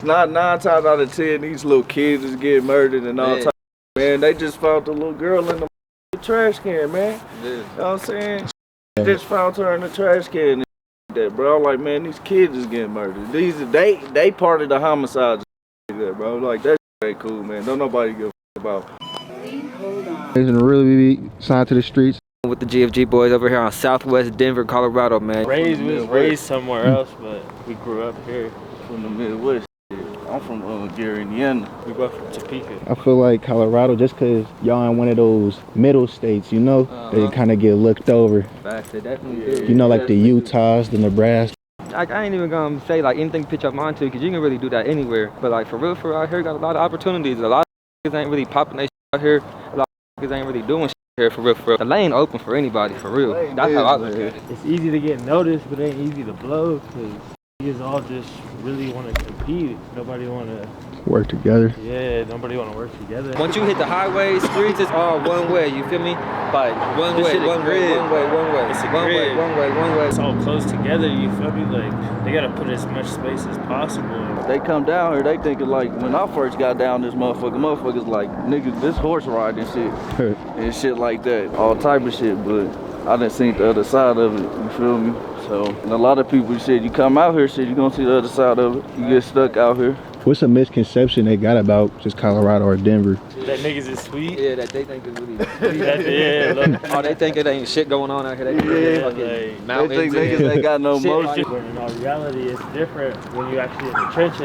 Not 9 times out of 10, these little kids is getting murdered and all types. Man, they just found the little girl in the trash can, man. You know what I'm saying? They just found her in the trash can. That, bro, I'm like, man, these kids is getting murdered. They part of the homicides. That, bro, like that ain't cool, man. Don't nobody give a about. There's a really big sign to the streets. With the GFG boys over here on Southwest Denver, Colorado, man. Raised somewhere else, but we grew up here. From the Midwest. I'm from Gary, Indiana. We both from Topeka. I feel like Colorado, just because y'all in one of those middle states, you know, they kind of get looked over. Facts, they definitely do. You know, like the Utahs, the Nebraska. I ain't even gonna say like anything to pitch up onto, because you can really do that anywhere. But like for real out here, got a lot of opportunities. A lot of niggas ain't really popping their shit out here. A lot of niggas ain't really doing shit here for real. The lane open for anybody, for real. That's how I look at it. It's easy to get noticed, but it ain't easy to blow, because niggas all just really want to compete. Nobody want to work together. Yeah, nobody want to work together. Once you hit the highway, streets, it's all one way, you feel me? Like one way. It's one way. One way. It's all close together, you feel me? Like, they got to put as much space as possible. They come down here, they think like, when I first got down this motherfuckers like, niggas, this horse riding shit. And shit like that. All type of shit, but I done seen the other side of it, you feel me? So, and a lot of people said, you come out here, shit, you gonna see the other side of it. You get stuck out here. What's a misconception they got about just Colorado or Denver? That niggas is sweet. Yeah, that they think is really sweet. Oh, they think it ain't shit going on out here. They like, mountains. They think niggas ain't got no motion. But in all reality, it's different when you actually in the trenches.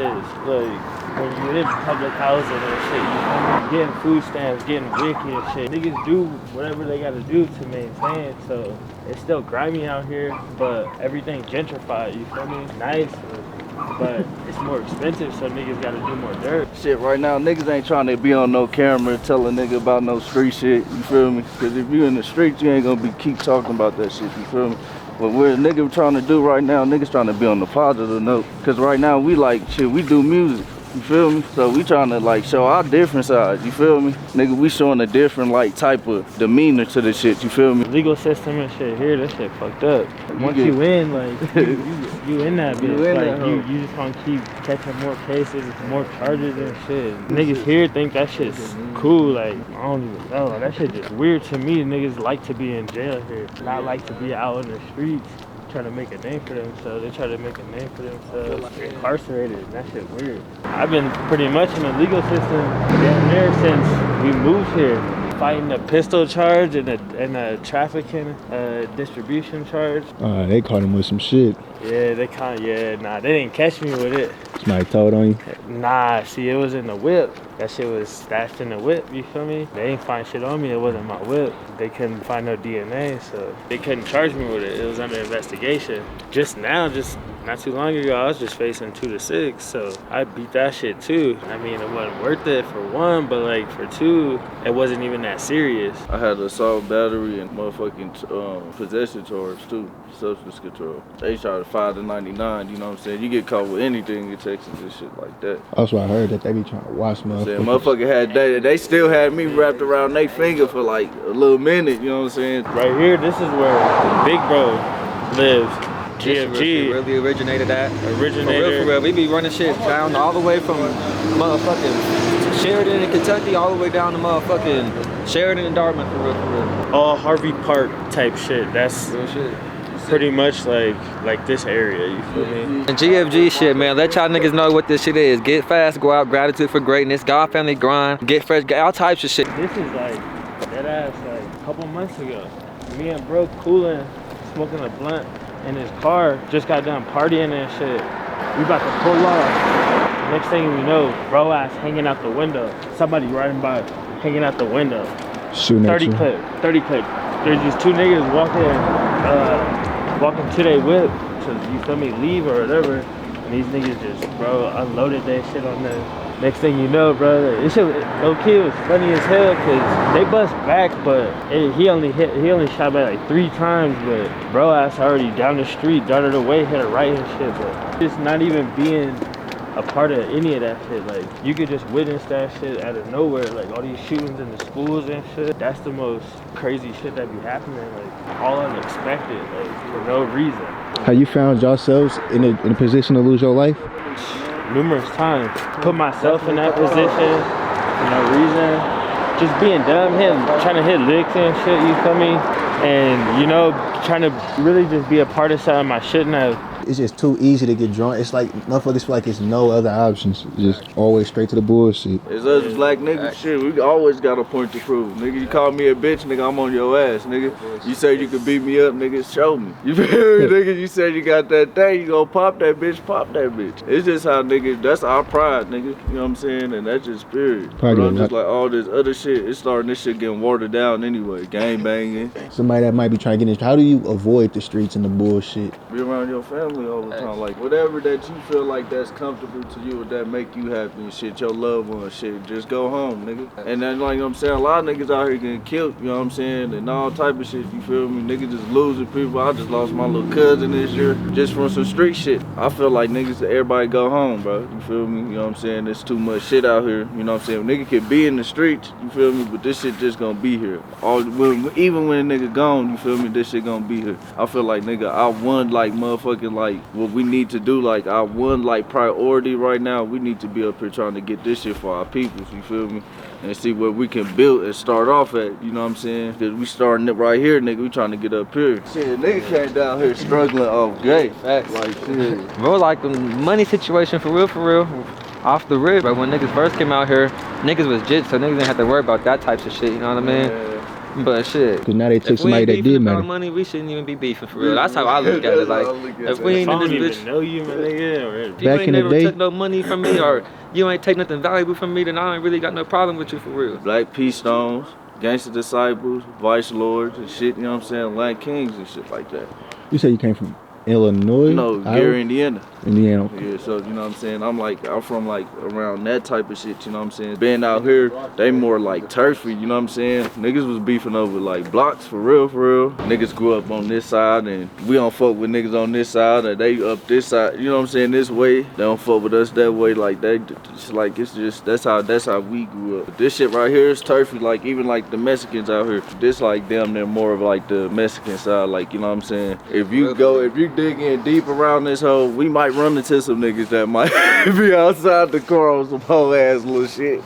Like, when you in public housing and shit, you know, getting food stamps, getting wicky and shit. Niggas do whatever they gotta do to maintain, so it's still grimy out here, but everything gentrified, you feel me? Nice, but it's more expensive, so niggas gotta do more dirt. Shit, right now, niggas ain't trying to be on no camera telling nigga about no street shit, you feel me? Cause if you in the street, you ain't gonna keep talking about that shit, you feel me? But what a nigga trying to do right now, niggas trying to be on the positive note. Cause right now, we like, shit, we do music. You feel me? So we trying to like show our different sides, you feel me? Nigga, we showing a different like type of demeanor to the shit, you feel me? The legal system and shit here, that shit fucked up. Once you in, like, you in that bitch. Like, you just gonna keep catching more cases, more charges and shit. Niggas here think that shit's cool, like, I don't even know. That shit just weird to me. Niggas like to be in jail here, not like to be out in the streets. Trying to make a name for themselves. They try to make a name for themselves. Incarcerated, and that shit weird. I've been pretty much in the legal system down there since we moved here. Fighting a pistol charge and a trafficking distribution charge. They caught him with some shit. Yeah, they didn't catch me with it. Somebody told on you? Nah, see, it was in the whip. That shit was stashed in the whip, you feel me? They ain't find shit on me, it wasn't my whip. They couldn't find no DNA, so they couldn't charge me with it. It was under investigation. Just not too long ago, I was just facing 2 to 6, so I beat that shit too. I mean, it wasn't worth it for 1, but like for 2, it wasn't even that serious. I had assault, battery, and motherfucking possession charge too, substance control. They tried to 5 to 99, you know what I'm saying? You get caught with anything in Texas and shit like that. Also, I heard that they be trying to watch motherfuckers. Motherfucker had they still had me wrapped around their finger for like a little minute, you know what I'm saying? Right here, this is where Big Bro lives. GFG really originated that. For real. We be running shit down all the way from motherfucking Sheridan in Kentucky all the way down to motherfucking Sheridan and Dartmouth, for real. All Harvey Park type shit. That's real shit. Pretty much like this area, you feel me? And GFG shit, man, let y'all niggas know what this shit is. Get fast, go out, gratitude for greatness, God family grind, get fresh, all types of shit. This is like, that ass like a couple months ago. Me and bro cooling, smoking a blunt in his car, just got done partying and shit. We about to pull off. Next thing we know, bro ass hanging out the window. Somebody riding by, hanging out the window. Shooting 30 clip. There's these 2 niggas walking to their whip to, you feel me, leave or whatever. And these niggas just, bro, unloaded that shit on them. Next thing you know, bro, this shit, low-key was funny as hell, cause they bust back, but he only shot back like 3 times, but bro ass already down the street, darted away, hit a right and shit, but just not even being a part of any of that shit. Like, you could just witness that shit out of nowhere, like all these shootings in the schools and shit. That's the most crazy shit that be happening, like all unexpected, like for no reason. Have you found yourselves in a position to lose your life? numerous times. Put myself in that position for no reason. Just being dumb, trying to hit licks and shit, you feel me? And, you know, trying to really just be a part of something I shouldn't have. It's just too easy to get drunk. It's like motherfuckers feel like it's no other options. Just always straight to the bullshit. It's us black niggas, shit, we always got a point to prove. Nigga, you call me a bitch, nigga, I'm on your ass, nigga. You say you could beat me up, nigga, show me. You feel me, nigga? You said you got that thing, you gon' pop that bitch, pop that bitch. It's just how niggas, that's our pride, nigga. You know what I'm saying? And that's just spirit. But I'm just like all this other shit, it's starting, this shit getting watered down anyway. Gang banging. Somebody that might be trying to get in, how do you avoid the streets and the bullshit? Be around your family all the time. Like whatever that you feel like that's comfortable to you or that make you happy and shit, your loved one shit, just go home, nigga. And then like I'm saying, a lot of niggas out here getting killed, you know what I'm saying, and all type of shit, you feel me? Niggas just losing people. I just lost my little cousin this year just from some street shit. I feel like niggas, everybody go home, bro. You feel me? You know what I'm saying? There's too much shit out here, you know what I'm saying? Nigga can be in the streets, you feel me? But this shit just gonna be here. Even when a nigga gone, you feel me? This shit gonna be here. I feel like, nigga, I won like motherfucking like what we need to do. Like I won like priority right now. We need to be up here trying to get this shit for our peoples, you feel me? And see what we can build and start off at, you know what I'm saying? Cause we starting it right here, nigga. We trying to get up here. Shit, nigga came down here struggling off gate. Facts. Like shit. Bro, like the money situation for real. Off the rip, but when niggas first came out here, niggas was jit, so niggas didn't have to worry about that types of shit, you know what I mean? Yeah. But shit. Cause now they took somebody that did matter. Money, we shouldn't even be beefing for real. That's how I look at it. Like, if we ain't in this bitch, know you, my nigga, or if you ain't never took no money from me, or you ain't take nothing valuable from me, then I ain't really got no problem with you for real. Black Peace Stones, Gangster Disciples, Vice Lords and shit, you know what I'm saying? Land Kings and shit like that. You said you came from Illinois? No, Gary, Indiana. Indiana. Yeah, so you know what I'm saying? I'm from like around that type of shit, you know what I'm saying? Being out here, they more like turfy, you know what I'm saying? Niggas was beefing over like blocks for real. Niggas grew up on this side and we don't fuck with niggas on this side, or they up this side, you know what I'm saying? This way, they don't fuck with us that way. Like it's just that's how we grew up. But this shit right here is turfy, like even like the Mexicans out here. This like damn near more of like the Mexican side, like you know what I'm saying? If you dig in deep around this hole, we might run into some niggas that might be outside the car on some whole ass little shit.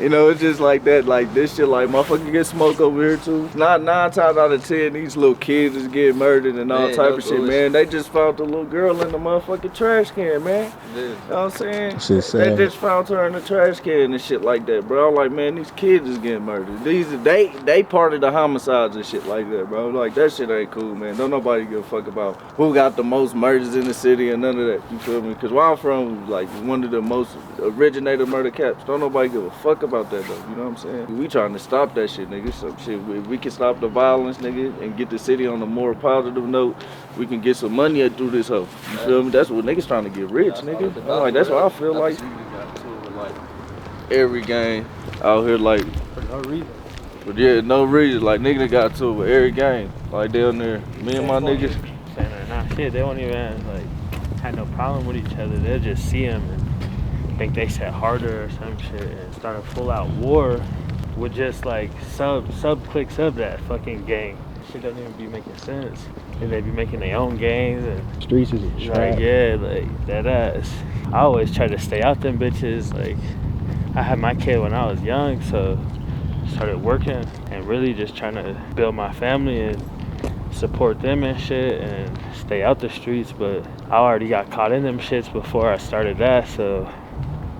You know, it's just like that, like this shit, like motherfucker get smoked over here too. Not 9 times out of 10, these little kids is getting murdered and all type of shit, man. They just found the little girl in the motherfucking trash can, man. You know what I'm saying? Shit sad. They just found her in the trash can and shit like that, bro. I'm like, man, these kids is getting murdered. They part of the homicides and shit like that, bro. Like that shit ain't cool, man. Don't nobody give a fuck about who got the most murders in the city and none of that. You feel me? Cause where I'm from, like one of the most originated murder caps. Don't nobody give a fuck about that though, you know what I'm saying? We trying to stop that shit, nigga. Some shit, if we can stop the violence, nigga, and get the city on a more positive note, we can get some money through this hoe. You feel me? That's what niggas trying to get rich, nigga. Like that's what I feel like. Every game out here, like for no reason. But yeah, no reason. Like nigga got to it with every game. Like down there, me and my niggas. Nah, shit, they won't even like have no problem with each other. They'll just see them and think they set harder or some shit and start a full out war with just like sub cliques of that fucking gang. Shit don't even be making sense. And they be making their own gangs and Streets is a trap. like yeah, like that ass. I always try to stay out them bitches. Like I had my kid when I was young, so started working and really just trying to build my family and support them and shit and stay out the streets. But I already got caught in them shits before I started that, so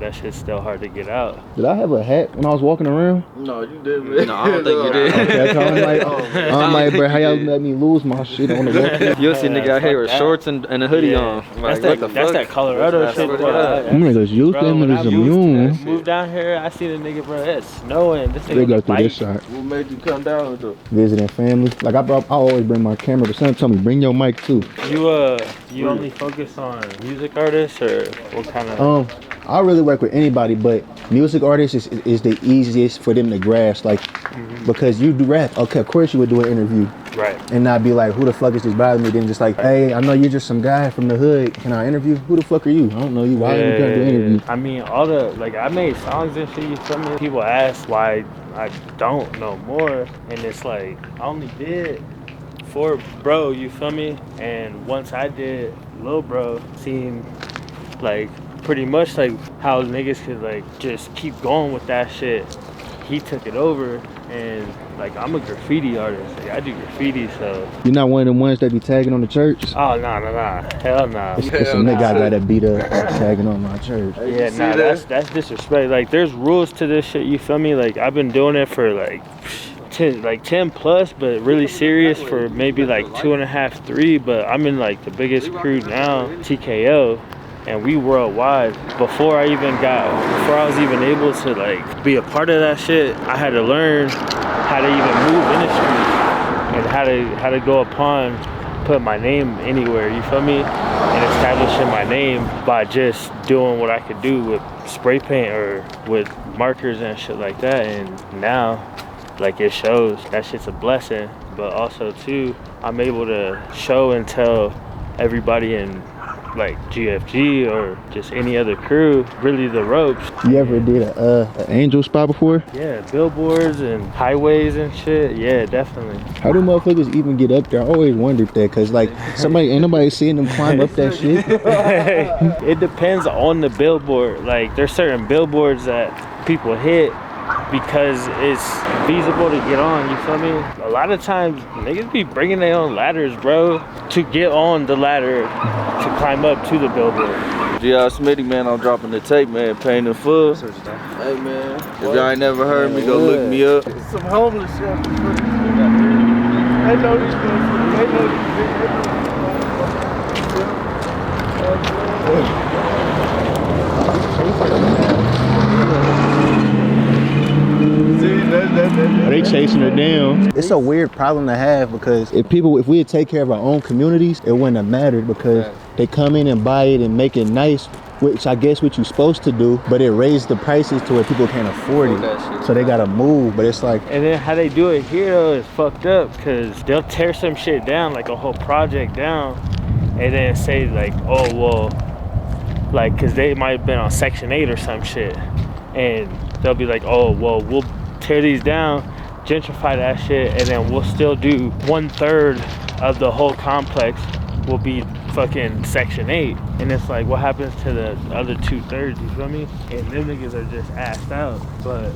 that shit's still hard to get out. Did I have a hat when I was walking around? No, you didn't. No, I don't think you did. Okay, I'm like, bro, how y'all let me lose my shit on the walk? You'll see a nigga out here with shorts and a hoodie on. Like, That's that Colorado shit, bro. I'm niggas used to them niggas immune. Moved down here, I see the nigga, bro, it's snowing. This They go nigga through this side. What made you come down though? Visiting family. Like I always bring my camera, but son told me bring your mic too. You only focus on music artists or what kind of? I really work with anybody, but music artists is the easiest for them to grasp, like, because you do rap. Okay, of course you would do an interview. Right. And not be like, who the fuck is this bothering me? Then just like, hey, I know you're just some guy from the hood. Can I interview? Who the fuck are you? I don't know you. Why are you going to do an interview? I mean, I made songs and shit, you feel me? People ask why I don't know more, and it's like, I only did for bro, you feel me? And once I did Lil Bro, seemed like pretty much like how niggas could like just keep going with that shit. He took it over, and like I'm a graffiti artist. Like, I do graffiti, so. You're not one of them ones that be tagging on the church? Oh nah, hell nah. It's some nigga I gotta beat up tagging on my church. Yeah, nah, that's disrespect. Like there's rules to this shit. You feel me? Like I've been doing it for like 10 plus, but really serious for maybe like 2.5, 3. But I'm in like the biggest crew now, TKO. And we worldwide. Before I was even able to like be a part of that shit, I had to learn how to even move in the street and how to go upon, put my name anywhere, you feel me? And establishing my name by just doing what I could do with spray paint or with markers and shit like that. And now, like, it shows. That shit's a blessing. But also too, I'm able to show and tell everybody in like GFG or just any other crew really the ropes. You ever did an angel spot before? Yeah, billboards and highways and shit. Yeah, definitely. How do motherfuckers even get up there? I always wondered that, cause like ain't nobody seeing them climb up that shit. It depends on the billboard. Like there's certain billboards that people hit because it's feasible to get on, you feel me? A lot of times niggas be bringing their own ladders, bro, to get on the ladder to climb up to the billboard. G.I. Smitty, man, I'm dropping the tape, man, paying in full. Hey, man, if y'all ain't never heard me, go look me up. Some homeless shit. They know these people. They know these Are they chasing her down? It's a weird problem to have, because if we would take care of our own communities, it wouldn't have mattered, because they come in and buy it and make it nice, which I guess what you're supposed to do, but it raised the prices to where people can't afford it. So they gotta move, but it's like. And then how they do it here though is fucked up, because they'll tear some shit down, like a whole project down, and then say like, oh, well, like, cause they might have been on Section 8 or some shit, and they'll be like, oh, well, we'll tear these down, gentrify that shit, and then we'll still do 1/3 of the whole complex will be fucking Section 8. And it's like, what happens to the other 2/3, you feel me? And them niggas are just assed out, but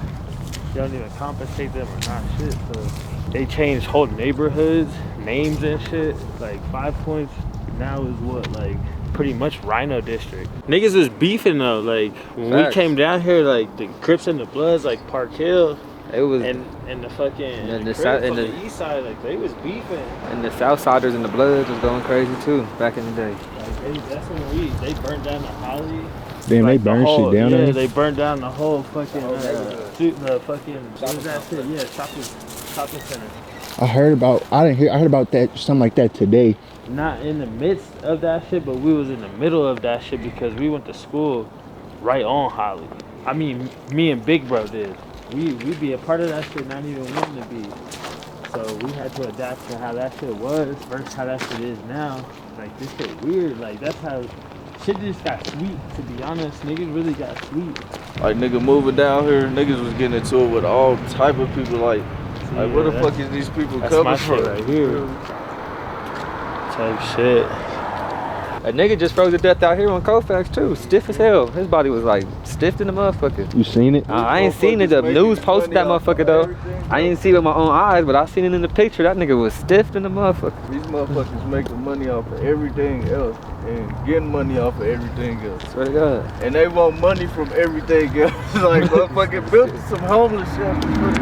they don't even compensate them or not shit. So they changed whole neighborhoods, names and shit. Like 5 Points now is what, like pretty much Rhino District. Niggas was beefing though, like when we came down here, like the Crips and the Bloods, like Park Hill. It was and the fucking and the south and the east side, like they was beefing. And the Southsiders and the Bloods was going crazy too back in the day. Like that's when they burned down the Holly. Damn, like they burned shit down there? Yeah, they burned down the whole fucking the fucking what was that shit? Yeah, shopping center. I heard about that, something like that today. Not in the midst of that shit, but we was in the middle of that shit because we went to school right on Holly. I mean, me and Big Bro did. We be a part of that shit, not even wanting to be. So we had to adapt to how that shit was versus how that shit is now. Like this shit weird. Like that's how shit just got sweet. To be honest, niggas really got sweet. Like nigga moving down here, niggas was getting into it with all type of people. Like where the fuck is these people coming from? Shit right here. Type shit. A nigga just froze to death out here on Colfax too, stiff as hell. His body was like stiff in the motherfucker. You seen it? I ain't seen it. The news posted that motherfucker though. I ain't see it with my own eyes, but I seen it in the picture. That nigga was stiff in the motherfucker. These motherfuckers making money off of everything else and getting money off of everything else. Swear to God. And they want money from everything else. Like motherfucking built some homeless shelters.